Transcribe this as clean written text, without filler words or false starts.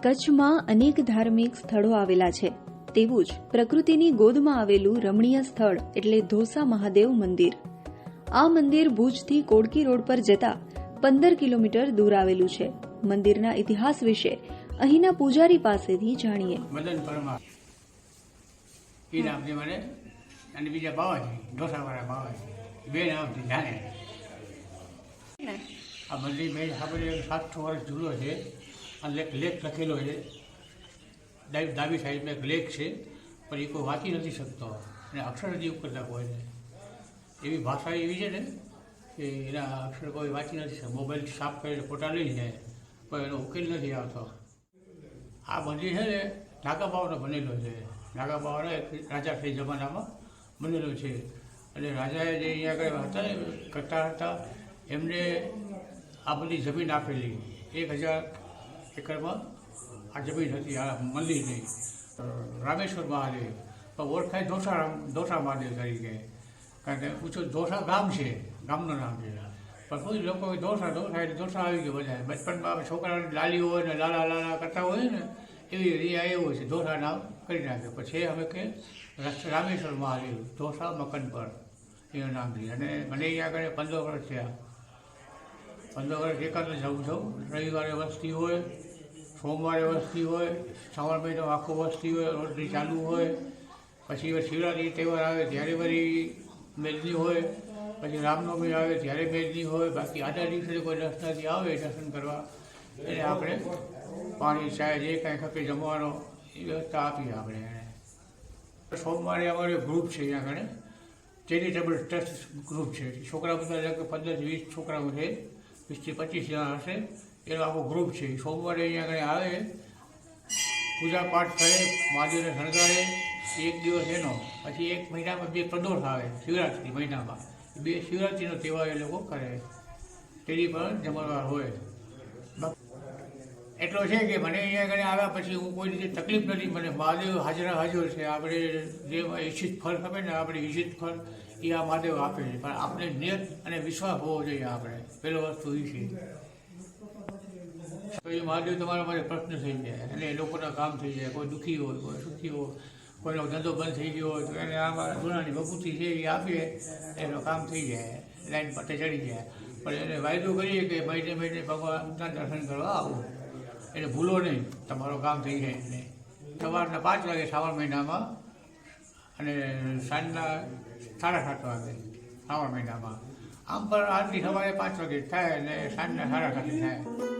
કચ્છમાં અનેક ધાર્મિક સ્થળો આવેલા છે, તેવું જ પ્રકૃતિની ગોદમાં આવેલું રમણીય સ્થળ એટલે ધોસા મહાદેવ મંદિર. આ મંદિર ભુજથી કોડકી રોડ પર જતા 15 કિલોમીટર દૂર આવેલું છે. મંદિરના ઇતિહાસ વિશે અહીંના પૂજારી પાસેથી જાણીએ. મદન પરમાર એ નામથી મને અને બીજા બાવાજી ઢોસાવાળા બાવાજી બે નામથી જાણે. આ મંદિર મેં આપણે 700 વર્ષ જૂનો છે. અને એક લેખ લખેલો છે, ડાબી સાઈડમાં એક લેખ છે, પણ એ કોઈ વાંચી નથી શકતો અને અક્ષર હજી કરતા કોઈને એવી ભાષા એવી છે ને કે એના અક્ષર કોઈ વાંચી નથી શકતો. મોબાઈલ સાફ કરીને ફોટા લઈ જાય પણ એનો ઉકેલ નથી આવતો. આ મંદિર છે ને નાગાબાવાનો બનેલો છે. નાગાબાવાનો એક રાજાશાહી જમાનામાં બનેલો છે. અને રાજાએ જે અહીંયા આગળ હતા ને કરતા હતા એમને આ બધી જમીન આપેલી 1000 એકરમાં આ જમીન હતી આ મંદિરની. રામેશ્વર મહાદેવ પણ ઓળખાય ધોસા મહાદેવ તરીકે, કારણ કે ઊંચું ધોસા ગામ છે, ગામનું નામ છે. પણ કોઈ લોકો ધોસા એટલે ધોસા આવી ગયો બધા. બચપનમાં છોકરાઓની લાલી હોય ને લાલા કરતા હોય ને એવી રીતે એવું છે, ધોસા નામ કરી નાખે. પછી અમે કે રામેશ્વર મહાદેવ ધોસા મકન પર એનું નામ છે. અને મને અહીંયા આગળ 15 વર્ષ થયા. 15 વર્ષ એકાદ જાઉં છું. રવિવારે વસ્તી હોય, સોમવારે વસ્તી હોય, શ્રાવણ મહિનો આખો વસ્તી હોય, રોટલી ચાલુ હોય. પછી શિવરાત્રી તહેવાર આવે ત્યારે વળી મેદની હોય, પછી રામનવમી આવે ત્યારે મેદની હોય. બાકી આડા દિવસે કોઈ દર્શનાથી આવે દર્શન કરવા એને આપણે પાણી ચાય જે કાંઈ ખપે જમવાનો એ વ્યવસ્થા આપીએ આપણે એને. સોમવારે અમારે ગ્રુપ છે અહીંયા આગળ ચેરિટેબલ ટ્રસ્ટ ગ્રુપ છે. છોકરા બધા લગભગ 15 થી 20 છોકરાઓ છે, 20 થી 25 જણા હશે. એનો આખો ગ્રુપ છે. સોમવારે અહીંયા આગળ આવે, પૂજા પાઠ કરે, મહાદેવને શણગારે. એક દિવસ એનો, પછી 1 મહિનામાં 2 પ્રદોષ આવે. શિવરાત્રિ મહિનામાં 2 શિવરાત્રિનો તહેવાર એ લોકો કરે. તેની પણ જમણવાર હોય. એટલો છે કે મને અહીંયા આગળ આવ્યા પછી હું કોઈ રીતે તકલીફ નથી. મને મહાદેવ હાજર છે. આપણે જે ઈચ્છિત ફળ ખપે ને આપણે ઈચ્છિત ફળ એ આ મહાદેવ આપે છે. પણ આપણે નિયત અને વિશ્વાસ હોવો જોઈએ. આપણે પહેલો વસ્તુ એ છે. તો એ મહાદેવ તમારા માટે પ્રશ્ન થઈ જાય અને લોકોના કામ થઈ જાય. કોઈ દુઃખી હોય, કોઈ સુખી હોય, કોઈનો ધંધો બંધ થઈ ગયો હોય તો એને આમાં ગુનાની ભભૂતિ છે એ આપીએ, એનો કામ થઈ જાય, લાઈન પટ્ટે ચડી જાય. પણ એને વાયદો કરીએ કે મહિને ભગવાનના દર્શન કરવા આવું, એટલે ભૂલો નહીં, તમારું કામ થઈ જાય. એટલે સવારના 5 વાગે શ્રાવણ મહિનામાં અને સાંજના 7:30 વાગે શ્રાવણ મહિનામાં. આમ પણ આરતી સવારે 5 વાગે થાય અને સાંજના 7:30 થાય.